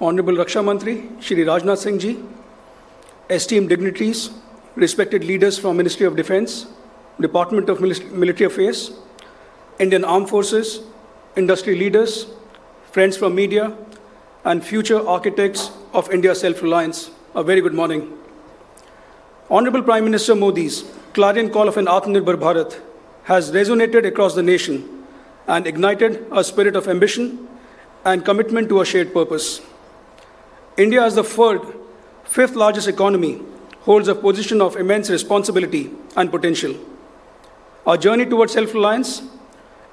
Honorable Raksha Mantri, Shri Rajnath Singh ji, esteemed dignitaries, respected leaders from Ministry of Defence, Department of Military Affairs, Indian Armed Forces, industry leaders, friends from media, and future architects of India's self-reliance, a very good morning. Honorable Prime Minister Modi's clarion call of an Atmanirbhar Bharat has resonated across the nation and ignited a spirit of ambition and commitment to a shared purpose. India, as the fifth largest economy, holds a position of immense responsibility and potential. Our journey towards self-reliance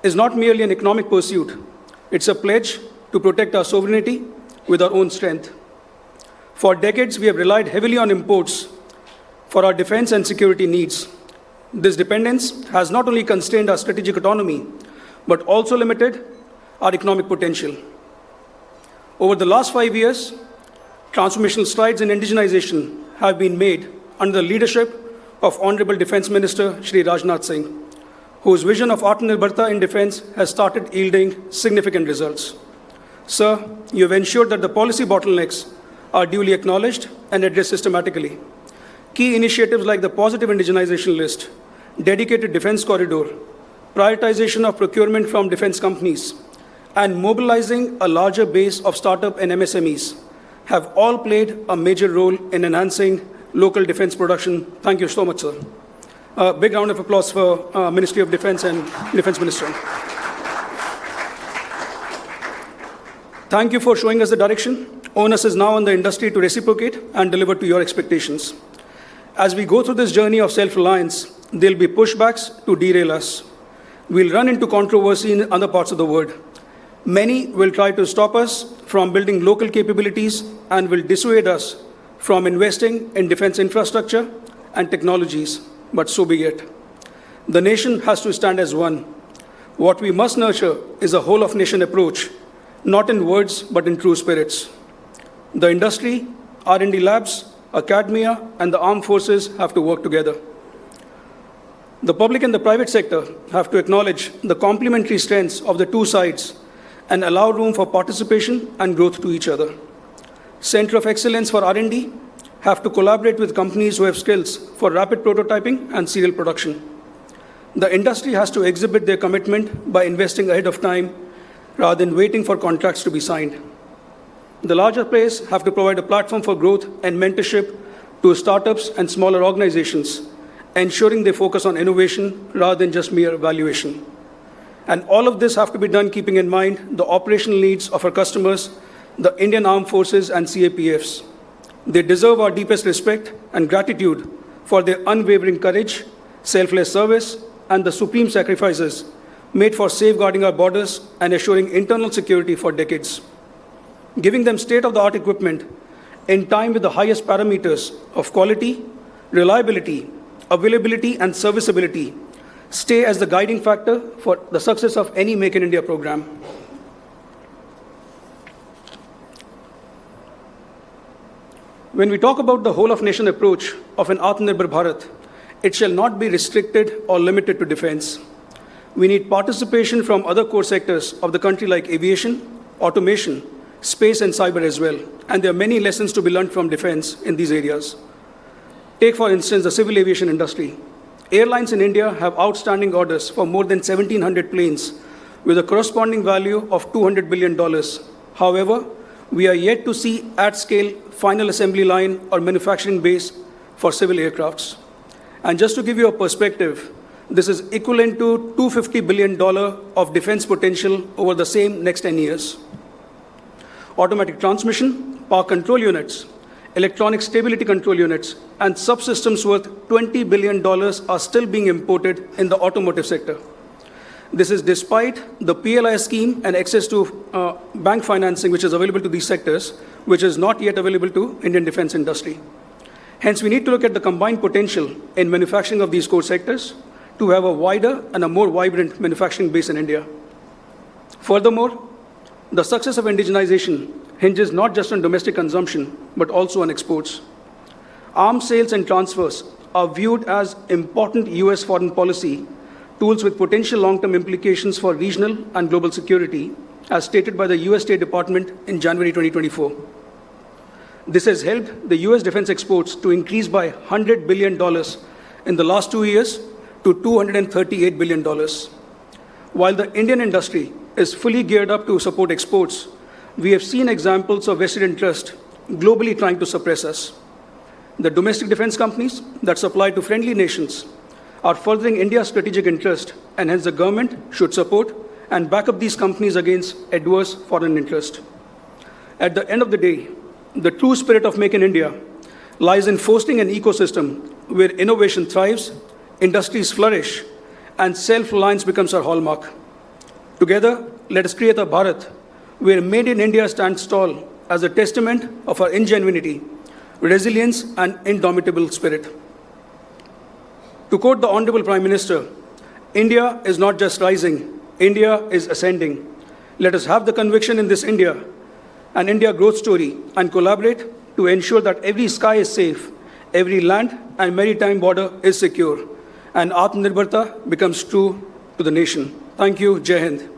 is not merely an economic pursuit. It's a pledge to protect our sovereignty with our own strength. For decades, we have relied heavily on imports for our defense and security needs. This dependence has not only constrained our strategic autonomy, but also limited our economic potential. Over the last 5 years, transformational strides in indigenization have been made under the leadership of Honorable Defence Minister Shri Rajnath Singh, whose vision of Atmanirbharta in defence has started yielding significant results. Sir, you have ensured that the policy bottlenecks are duly acknowledged and addressed systematically. Key initiatives like the positive indigenization list, dedicated defence corridor, prioritization of procurement from defence companies, and mobilizing a larger base of startup and MSMEs have all played a major role in enhancing local defence production. Thank you so much, sir. A big round of applause for Ministry of Defence and Defence Minister. Thank you for showing us the direction. Onus is now on the industry to reciprocate and deliver to your expectations. As we go through this journey of self-reliance, there will be pushbacks to derail us. We'll run into controversy in other parts of the world. Many will try to stop us from building local capabilities and will dissuade us from investing in defense infrastructure and technologies, but so be it. The nation has to stand as one. What we must nurture is a whole-of-nation approach, not in words, but in true spirits. The industry, R&D labs, academia, and the armed forces have to work together. The public and the private sector have to acknowledge the complementary strengths of the two sides and allow room for participation and growth to each other. Center of Excellence for R&D have to collaborate with companies who have skills for rapid prototyping and serial production. The industry has to exhibit their commitment by investing ahead of time rather than waiting for contracts to be signed. The larger players have to provide a platform for growth and mentorship to startups and smaller organizations, ensuring they focus on innovation rather than just mere valuation. And all of this have to be done keeping in mind the operational needs of our customers, the Indian Armed Forces and CAPFs. They deserve our deepest respect and gratitude for their unwavering courage, selfless service, and the supreme sacrifices made for safeguarding our borders and assuring internal security for decades. Giving them state-of-the-art equipment in time with the highest parameters of quality, reliability, availability, and serviceability stay as the guiding factor for the success of any Make in India program. When we talk about the whole-of-nation approach of an Atmanirbhar Bharat, it shall not be restricted or limited to defense. We need participation from other core sectors of the country like aviation, automation, space and cyber as well. And there are many lessons to be learned from defense in these areas. Take, for instance, the civil aviation industry. Airlines in India have outstanding orders for more than 1,700 planes with a corresponding value of $200 billion. However, we are yet to see at-scale final assembly line or manufacturing base for civil aircrafts. And just to give you a perspective, this is equivalent to $250 billion of defense potential over the same next 10 years. Automatic transmission, power control units, electronic stability control units, and subsystems worth $20 billion are still being imported in the automotive sector. This is despite the PLI scheme and access to bank financing which is available to these sectors, which is not yet available to Indian defense industry. Hence, we need to look at the combined potential in manufacturing of these core sectors to have a wider and a more vibrant manufacturing base in India. Furthermore, the success of indigenization hinges not just on domestic consumption, but also on exports. Arms sales and transfers are viewed as important US foreign policy tools with potential long-term implications for regional and global security, as stated by the US State Department in January 2024. This has helped the US defense exports to increase by $100 billion in the last 2 years to $238 billion. While the Indian industry is fully geared up to support exports, we have seen examples of vested interest globally trying to suppress us. The domestic defense companies that supply to friendly nations are furthering India's strategic interest, and hence the government should support and back up these companies against adverse foreign interest. At the end of the day, the true spirit of Make in India lies in fostering an ecosystem where innovation thrives, industries flourish, and self-reliance becomes our hallmark. Together, let us create a Bharat where Made in India stands tall as a testament of our ingenuity, resilience, and indomitable spirit. To quote the Honorable Prime Minister, India is not just rising, India is ascending. Let us have the conviction in this India, an India growth story, and collaborate to ensure that every sky is safe, every land and maritime border is secure, and Atmanirbharta becomes true to the nation. Thank you. Jai Hind.